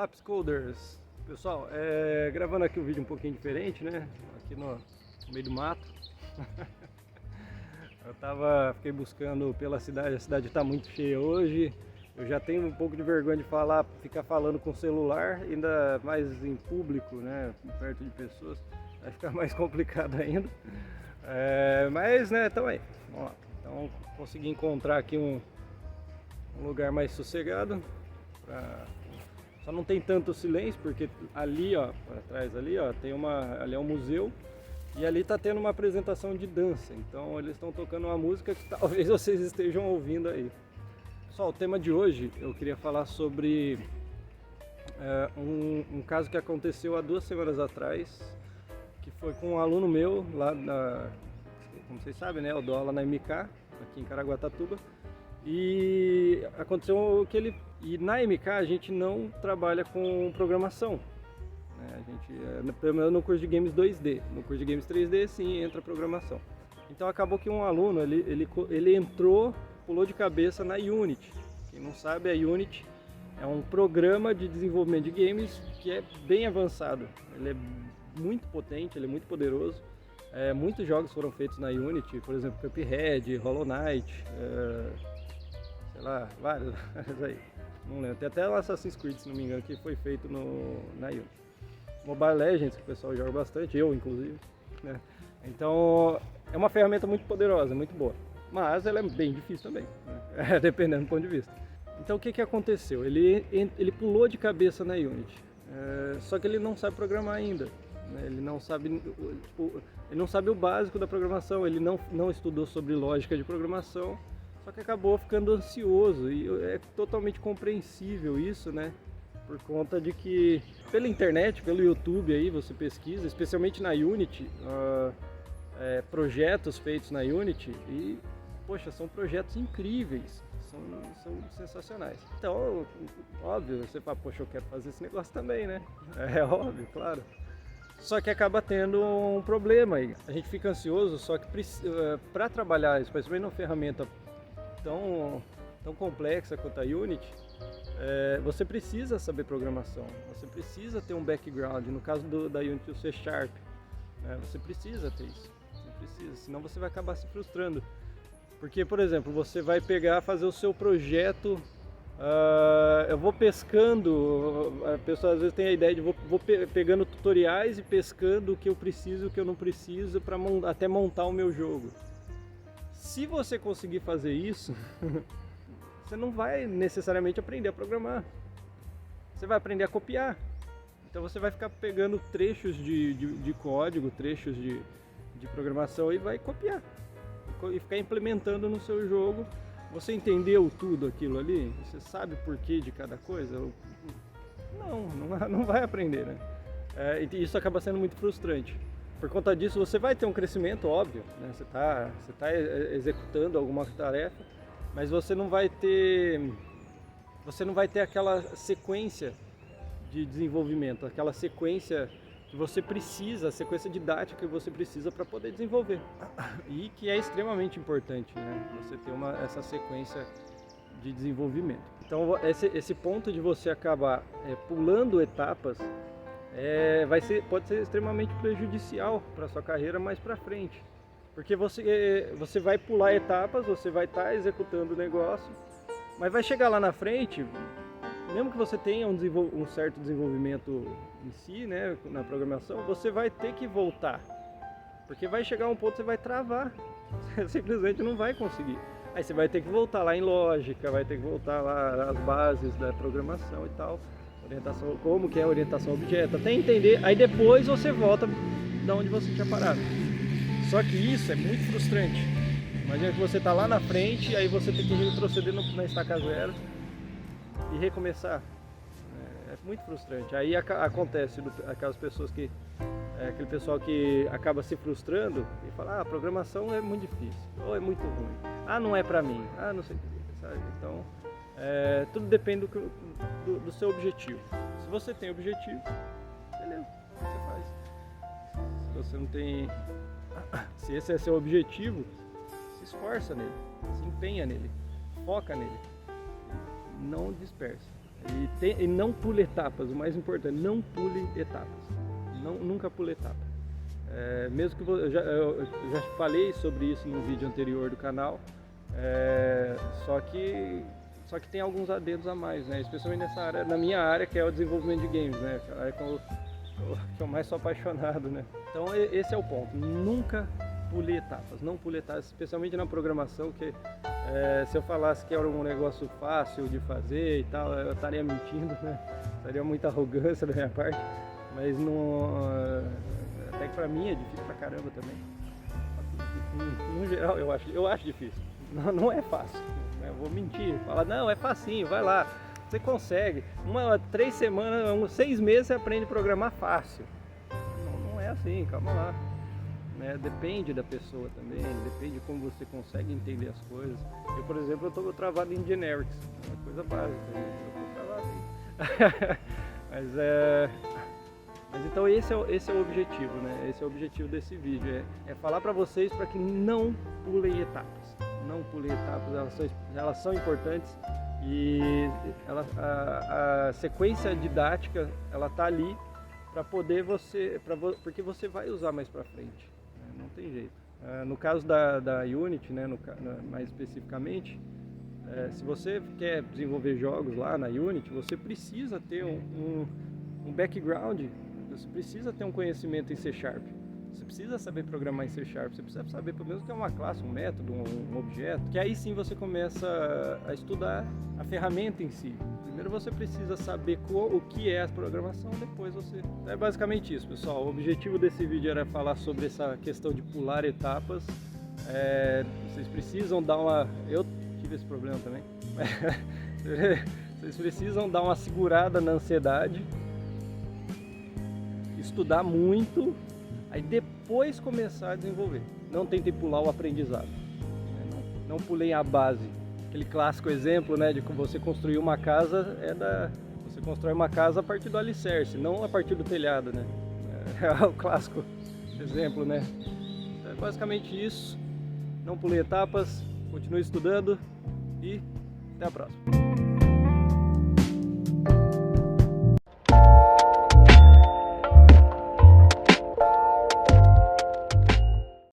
Olá, Psicoders! Pessoal, gravando aqui um vídeo um pouquinho diferente, né? Aqui no meio do mato. Fiquei buscando pela cidade, a cidade está muito cheia hoje. Eu já tenho um pouco de vergonha de ficar falando com o celular, ainda mais em público, né? Perto de pessoas, vai ficar mais complicado ainda. Mas, né, então aí, vamos lá. Então, consegui encontrar aqui um lugar mais sossegado. Só não tem tanto silêncio, porque ali, ó, para trás ali, ó, ali é um museu. E ali tá tendo uma apresentação de dança, então eles estão tocando uma música que talvez vocês estejam ouvindo aí. Pessoal, o tema de hoje eu queria falar sobre um caso que aconteceu há 2 semanas atrás, que foi com um aluno meu lá como vocês sabem, né, eu dou aula na MK, aqui em Caraguatatuba. E aconteceu e na MK a gente não trabalha com programação. A gente, pelo menos no curso de Games 2D, no curso de Games 3D sim entra programação. Então acabou que um aluno, ele entrou, pulou de cabeça na Unity. Quem não sabe, a Unity é um programa de desenvolvimento de games que é bem avançado. Ele é muito potente, ele é muito poderoso. Muitos jogos foram feitos na Unity, por exemplo, Cuphead, Hollow Knight, sei lá, vários aí. Não lembro, tem até o Assassin's Creed, se não me engano, que foi feito na Unity. Mobile Legends, que o pessoal joga bastante, eu inclusive, né? Então é uma ferramenta muito poderosa, muito boa, mas ela é bem difícil também, né? Dependendo do ponto de vista. Então o que aconteceu? Ele pulou de cabeça na Unity, só que ele não sabe programar ainda, né? Ele não sabe o básico da programação, ele não estudou sobre lógica de programação, só que acabou ficando ansioso, e é totalmente compreensível isso, né? Por conta de que pela internet, pelo YouTube aí você pesquisa, especialmente na Unity, projetos feitos na Unity e, poxa, são projetos incríveis, são sensacionais. Então, óbvio, você fala, poxa, eu quero fazer esse negócio também, né? É óbvio, claro. Só que acaba tendo um problema aí. A gente fica ansioso, só que para trabalhar, especialmente numa ferramenta tão complexa quanto a Unity, você precisa saber programação, você precisa ter um background, no caso da Unity, o C#, né? Você precisa ter isso, senão você vai acabar se frustrando. Porque, por exemplo, você vai fazer o seu projeto, eu vou pescando, a pessoa às vezes tem a ideia de vou pegando tutoriais e pescando o que eu preciso e o que eu não preciso para até montar o meu jogo. Se você conseguir fazer isso, você não vai necessariamente aprender a programar, você vai aprender a copiar. Então você vai ficar pegando trechos de código, trechos de programação e vai copiar e ficar implementando no seu jogo. Você entendeu tudo aquilo ali? Você sabe o porquê de cada coisa? Não vai aprender, né? E isso acaba sendo muito frustrante. Por conta disso você vai ter um crescimento, óbvio, né? Você tá executando alguma tarefa, mas você não vai ter aquela sequência de desenvolvimento, aquela sequência que você precisa, a sequência didática que você precisa para poder desenvolver. E que é extremamente importante, né? Você ter essa sequência de desenvolvimento. Então esse ponto de você acabar pulando etapas pode ser extremamente prejudicial para sua carreira mais para frente. Porque você vai pular etapas, você vai estar executando o negócio, mas vai chegar lá na frente, mesmo que você tenha um certo desenvolvimento em si, né, na programação, você vai ter que voltar. Porque vai chegar um ponto que você vai travar, você simplesmente não vai conseguir. Aí você vai ter que voltar lá em lógica, vai ter que voltar lá às bases da programação e tal, orientação, como que é a orientação a objeto, até entender, aí depois você volta de onde você tinha parado. Só que isso é muito frustrante. Imagina que você está lá na frente, aí você tem que retroceder na estaca zero e recomeçar. É muito frustrante. Aí acontece aquelas pessoas aquele pessoal que acaba se frustrando e fala, a programação é muito difícil, ou é muito ruim, não é pra mim, não sei o que, sabe? Então, tudo depende do seu objetivo. Se você tem objetivo, beleza, você faz. Se você não tem... Se esse é seu objetivo, se esforça nele, se empenha nele, foca nele, não dispersa. E não pule etapas, o mais importante, não pule etapas. Nunca pule etapa. Mesmo que eu já falei sobre isso no vídeo anterior do canal, só que tem alguns adendos a mais, né? Especialmente nessa área, na minha área, que é o desenvolvimento de games, né? A área que eu mais sou apaixonado, né? Então esse é o ponto, nunca pule etapas, não pule etapas, especialmente na programação, que se eu falasse que era um negócio fácil de fazer e tal, eu estaria mentindo, né? Seria muita arrogância da minha parte, mas até que pra mim é difícil pra caramba também. No geral eu acho difícil, não é fácil, né? Eu vou mentir, falar, não, é facinho, vai lá, você consegue, 3 semanas, 6 meses você aprende a programar fácil. Não é assim, calma lá. Né? Depende da pessoa também, depende de como você consegue entender as coisas. Eu, por exemplo, eu estou travado em generics, é uma coisa básica, eu estou travado mas então esse é o objetivo, né? Esse é o objetivo desse vídeo, é falar para vocês para que não pulem etapas. Não pulem etapas, elas são importantes e a sequência didática, ela tá ali para poder porque você vai usar mais para frente. Não tem jeito. No caso da Unity, né, mais especificamente, se você quer desenvolver jogos lá na Unity, você precisa ter um background, você precisa ter um conhecimento em C#. Você precisa saber programar em C#, você precisa saber pelo menos o que é uma classe, um método, um objeto, que aí sim você começa a estudar a ferramenta em si. Primeiro você precisa saber o que é a programação, depois você... Então é basicamente isso, pessoal. O objetivo desse vídeo era falar sobre essa questão de pular etapas. Vocês precisam dar uma... Eu tive esse problema também. Vocês precisam dar uma segurada na ansiedade, estudar muito, aí depois começar a desenvolver. Não tentem pular o aprendizado. Não pulem a base. Aquele clássico exemplo, né, de como você construir uma casa, você constrói uma casa a partir do alicerce, não a partir do telhado, né? É o clássico exemplo, né? Então é basicamente isso. Não pule etapas, continue estudando e até a próxima.